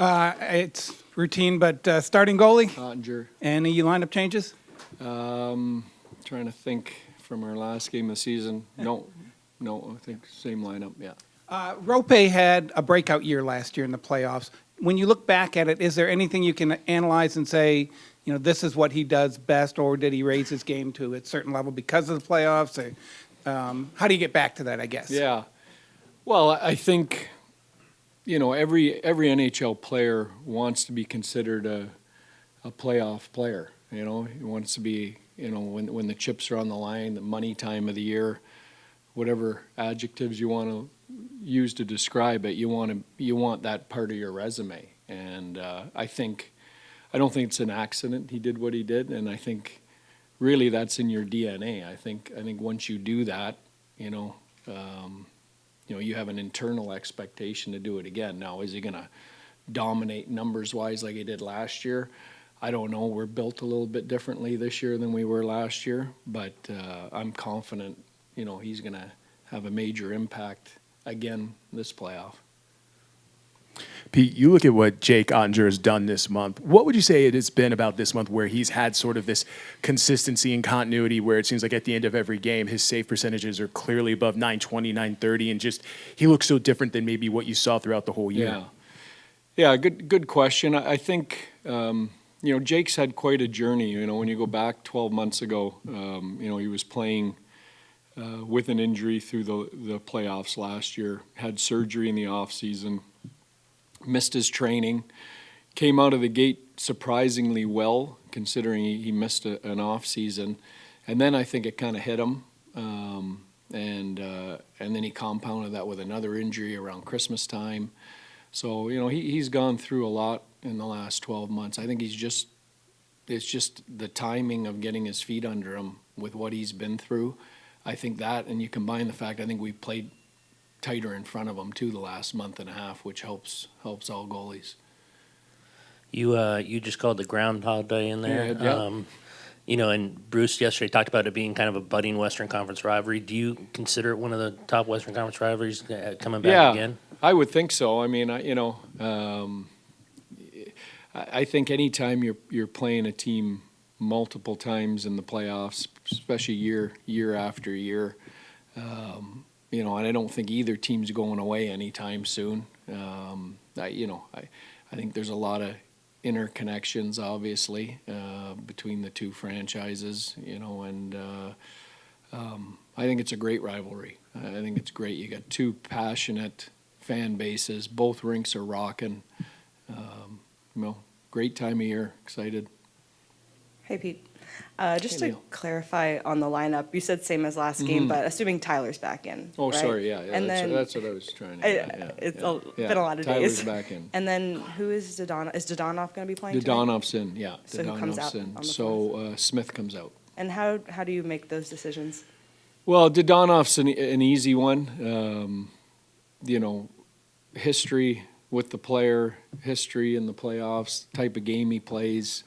It's routine, but starting goalie. Ottinger. Any lineup changes? Trying to think from our last game of the season. No, I think same lineup, yeah. Roope had a breakout year last year in the playoffs. When you look back at it, is there anything you can analyze and say, this is what he does best, or did he raise his game to a certain level because of the playoffs? Or, how do you get back to that, I guess? Yeah. Well, I think, every NHL player wants to be considered a playoff player. He wants to be, when the chips are on the line, the money time of the year, whatever adjectives you want to use to describe it, you want that part of your resume. And I don't think it's an accident he did what he did, and I think really that's in your DNA. I think once you do that, you have an internal expectation to do it again. Now, is he going to dominate numbers-wise like he did last year? I don't know. We're built a little bit differently this year than we were last year, but I'm confident, he's going to have a major impact again this playoff. Pete, you look at what Jake Ottinger has done this month. What would you say it has been about this month where he's had sort of this consistency and continuity where it seems like at the end of every game, his save percentages are clearly above 920, 930, and just he looks so different than maybe what you saw throughout the whole year? Yeah, good question. I think, Jake's had quite a journey. When you go back 12 months ago, he was playing with an injury through the playoffs last year, had surgery in the offseason, missed his training, came out of the gate surprisingly well, considering he missed an off season, and then I think it kind of hit him, and then he compounded that with another injury around Christmas time. So he's gone through a lot in the last 12 months. I think it's just the timing of getting his feet under him with what he's been through. I think that, and you combine the fact I think we played tighter in front of them too the last month and a half, which helps all goalies. You just called the Groundhog Day in there. Yeah. And Bruce yesterday talked about it being kind of a budding Western Conference rivalry. Do you consider it one of the top Western Conference rivalries coming back again? I would think so. I mean, I think anytime you're playing a team multiple times in the playoffs, especially year after year, and I don't think either team's going away anytime soon. I think there's a lot of interconnections, obviously, between the two franchises, and I think it's a great rivalry. I think it's great. You got two passionate fan bases. Both rinks are rocking. Great time of year. Excited. Hey, Pete. Just to clarify on the lineup, you said same as last game, but assuming Tyler's back in. Oh, right? Sorry, yeah. And that's what I was trying to It's been a lot of Tyler's days. back in. And then who is Dodonov? Is Dodonov going to be playing tonight? Dodonov's in, yeah. So who comes out on the So Smith comes out. And how do you make those decisions? Well, Dodonov's an easy one. History with the player, history in the playoffs, type of game he plays.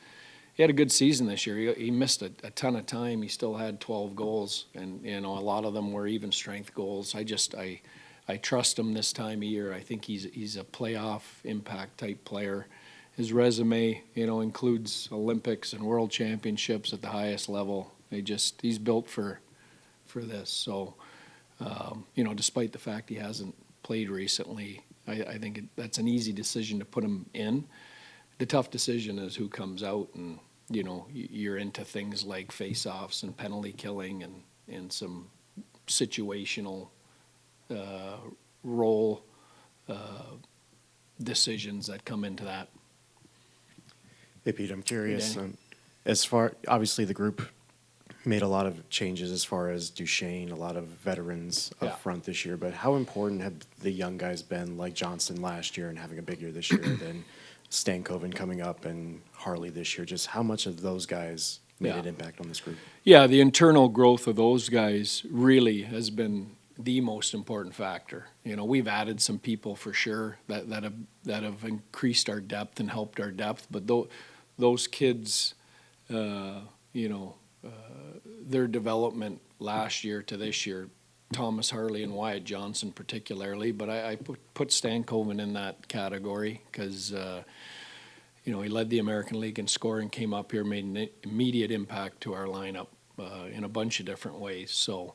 He had a good season this year. He missed a ton of time. He still had 12 goals, and a lot of them were even strength goals. I trust him this time of year. I think he's a playoff impact type player. His resume, includes Olympics and World Championships at the highest level. He's built for this. So, despite the fact he hasn't played recently, I think that's an easy decision to put him in. The tough decision is who comes out, and you're into things like face-offs and penalty killing and some situational role decisions that come into that. Hey Pete, I'm curious. Obviously the group made a lot of changes as far as Duchesne, a lot of veterans up front this year, but how important have the young guys been, like Johnston last year and having a big year this year, then Stankoven coming up and Harley this year? Just how much of those guys made an impact on this group? Yeah, the internal growth of those guys really has been the most important factor. We've added some people for sure that have increased our depth and helped our depth, but those kids, their development last year to this year Thomas Harley and Wyatt Johnson particularly, but I put Stankoven in that category because, he led the American League in scoring, came up here, made an immediate impact to our lineup in a bunch of different ways. So,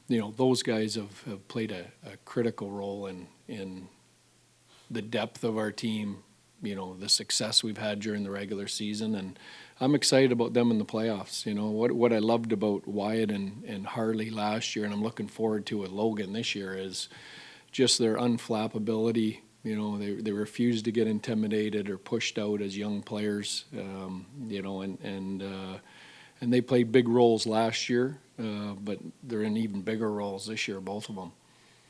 those guys have played a critical role in the depth of our team, the success we've had during the regular season, and I'm excited about them in the playoffs. What I loved about Wyatt and Harley last year, and I'm looking forward to with Logan this year, is just their unflappability. They refuse to get intimidated or pushed out as young players. And they played big roles last year, but they're in even bigger roles this year, both of them.